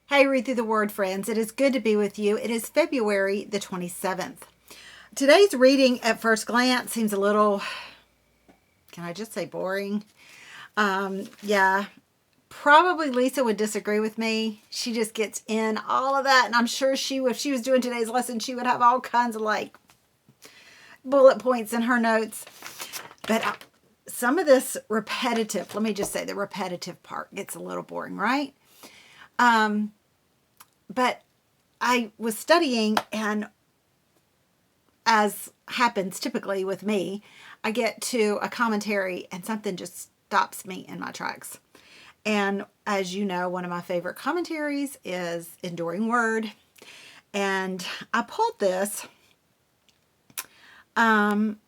Hey, read through the word, friends. It is good to be with you. It is February the 27th. Today's reading at first glance seems a little, can I just say boring? Yeah, probably Lisa would disagree with me. She just gets in all of that. And I'm sure if she was doing today's lesson, she would have all kinds of like bullet points in her notes. But some of this repetitive, let me just say the repetitive part gets a little boring, right? But I was studying, and as happens typically with me, I get to a commentary and something just stops me in my tracks. And as you know, one of my favorite commentaries is Enduring Word. And I pulled this, and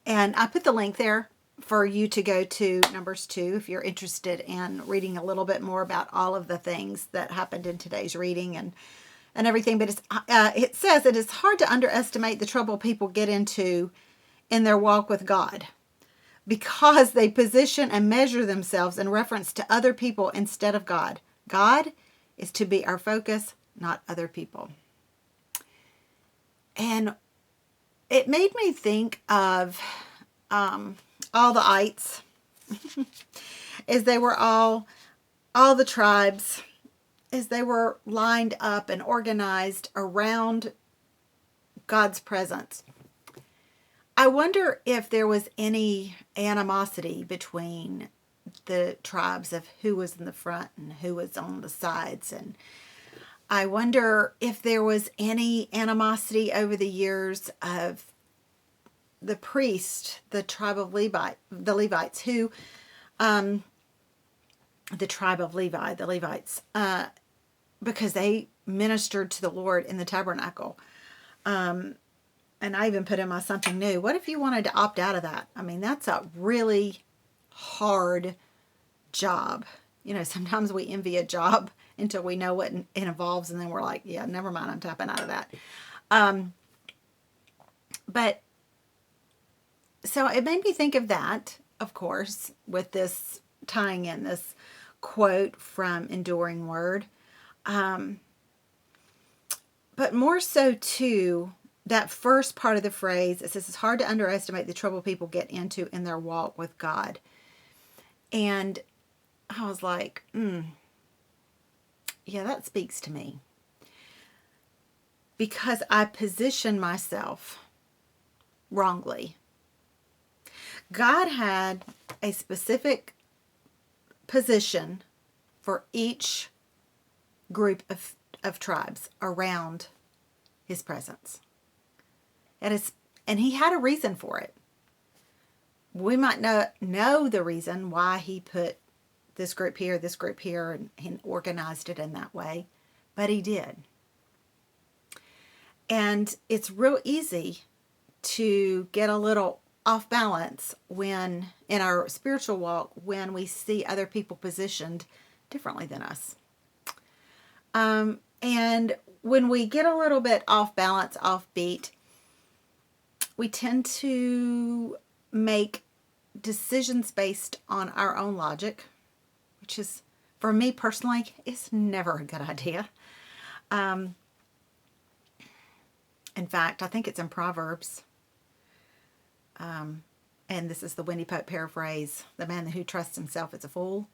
I put the link there for you to go to Numbers 2 if you're interested in reading a little bit more about all of the things that happened in today's reading and everything. But it says it is hard to underestimate the trouble people get into in their walk with God because they position and measure themselves in reference to other people instead of God. God is to be our focus, not other people. And it made me think of all the ites, as they were all the tribes, as they were lined up and organized around God's presence. I wonder if there was any animosity between the tribes of who was in the front and who was on the sides. And I wonder if there was any animosity over the years of the priest, the tribe of the Levites, because they ministered to the Lord in the tabernacle. And I even put in my something new. What if you wanted to opt out of that? I mean, that's a really hard job. You know, sometimes we envy a job until we know what it involves, and then we're like, yeah, never mind, I'm tapping out of that. But so it made me think of that, of course, with this tying in this quote from Enduring Word. But more so, too, that first part of the phrase, it says it's hard to underestimate the trouble people get into in their walk with God. And I was like, yeah, that speaks to me. Because I position myself wrongly. God had a specific position for each group of tribes around his presence. And he had a reason for it. We might not know the reason why he put this group here, and organized it in that way, but he did. And it's real easy to get a little off balance when in our spiritual walk when we see other people positioned differently than us. And when we get a little bit off balance, off beat, we tend to make decisions based on our own logic, which is, for me personally, is never a good idea. In fact, I think it's in Proverbs. And this is the Wendy Pope paraphrase, the man who trusts himself is a fool.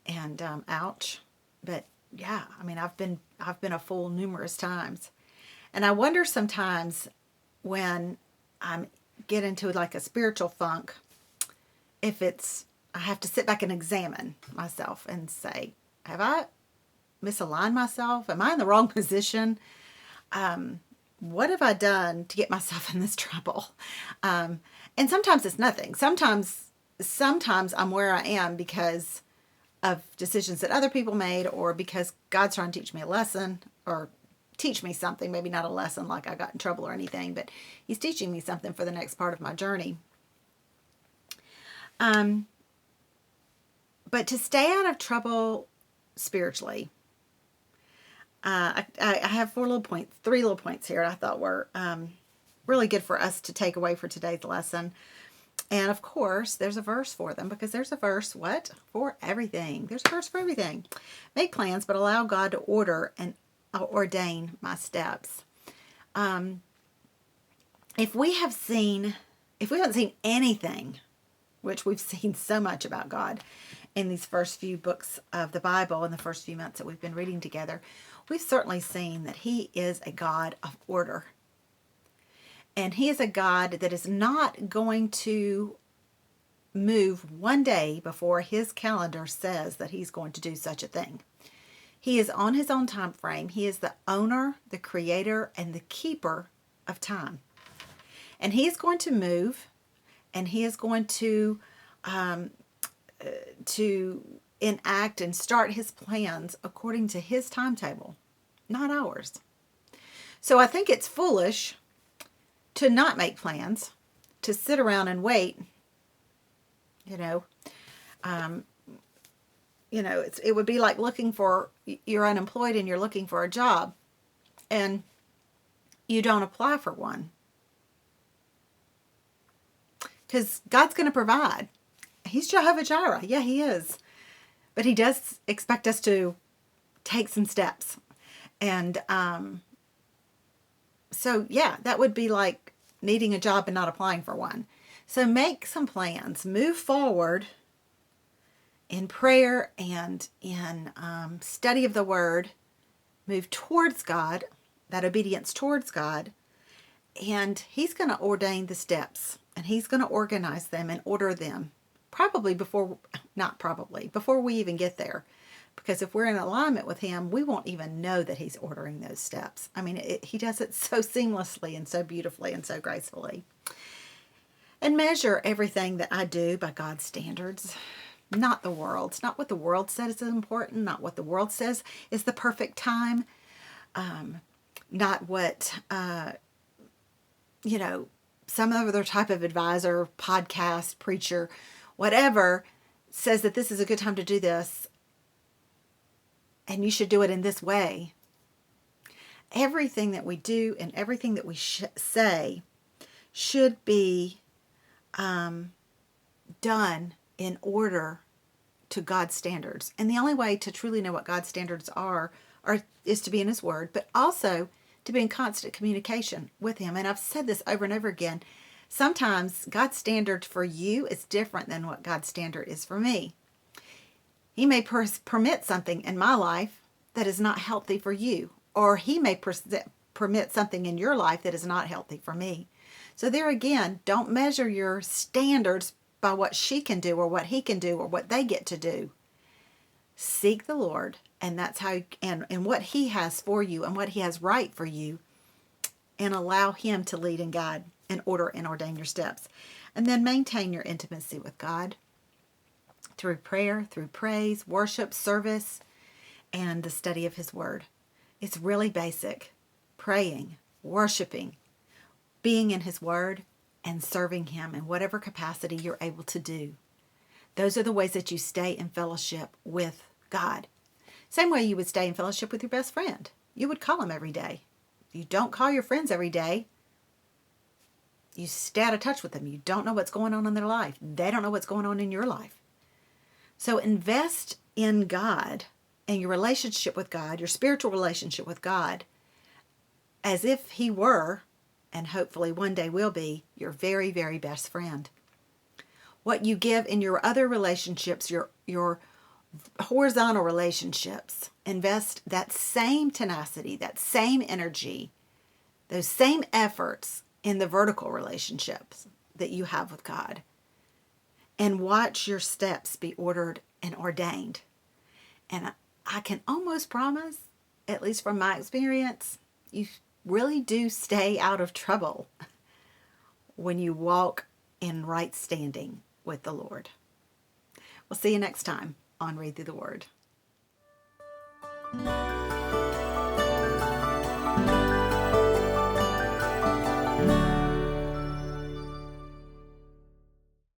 And ouch. But yeah, I mean, I've been a fool numerous times. And I wonder sometimes when I get into like a spiritual funk, if I have to sit back and examine myself and say, have I misaligned myself? Am I in the wrong position? What have I done to get myself in this trouble? And sometimes it's nothing. Sometimes I'm where I am because of decisions that other people made, or because God's trying to teach me a lesson, or teach me something. Maybe not a lesson like I got in trouble or anything, but he's teaching me something for the next part of my journey. But to stay out of trouble spiritually, I have three little points here I thought were really good for us to take away for today's lesson. And of course, there's a verse for them, because there's a verse, what? For everything. There's a verse for everything. Make plans, but allow God to order and ordain my steps. If we haven't seen anything, which we've seen so much about God in these first few books of the Bible in the first few months that we've been reading together, we've certainly seen that He is a God of order. And He is a God that is not going to move one day before His calendar says that He's going to do such a thing. He is on His own time frame. He is the owner, the creator, and the keeper of time. And He is going to move, and He is going to enact and start His plans according to His timetable, not ours. So I think it's foolish to not make plans, to sit around and wait. It would be like you're unemployed and you're looking for a job, and you don't apply for one. Because God's going to provide. He's Jehovah Jireh. Yeah, He is. But He does expect us to take some steps. And so, yeah, that would be like needing a job and not applying for one. So make some plans. Move forward in prayer and in study of the Word. Move towards God, that obedience towards God. And He's going to ordain the steps. And He's going to organize them and order them. Before we even get there. Because if we're in alignment with Him, we won't even know that He's ordering those steps. I mean, He does it so seamlessly and so beautifully and so gracefully. And measure everything that I do by God's standards, not the world's. Not what the world says is important, not what the world says is the perfect time, not what, some other type of advisor, podcast, preacher, whatever, says that this is a good time to do this, and you should do it in this way. Everything that we do and everything that we say should be done in order to God's standards. And the only way to truly know what God's standards are is to be in His Word, but also to be in constant communication with Him. And I've said this over and over again. Sometimes God's standard for you is different than what God's standard is for me. He may permit something in my life that is not healthy for you, or He may permit something in your life that is not healthy for me. So there again, don't measure your standards by what she can do or what he can do or what they get to do. Seek the Lord, and that's how, and what He has for you and what He has right for you, and allow Him to lead and guide and order and ordain your steps. And then maintain your intimacy with God through prayer, through praise, worship, service, and the study of His Word. It's really basic. Praying, worshiping, being in His Word, and serving Him in whatever capacity you're able to do. Those are the ways that you stay in fellowship with God. Same way you would stay in fellowship with your best friend. You would call him every day. You don't call your friends every day. You stay out of touch with them. You don't know what's going on in their life. They don't know what's going on in your life. So invest in God and your relationship with God, your spiritual relationship with God, as if He were, and hopefully one day will be, your very, very best friend. What you give in your other relationships, your horizontal relationships, invest that same tenacity, that same energy, those same efforts in the vertical relationships that you have with God. And watch your steps be ordered and ordained. And I can almost promise, at least from my experience, you really do stay out of trouble when you walk in right standing with the Lord. We'll see you next time on Read Through the Word.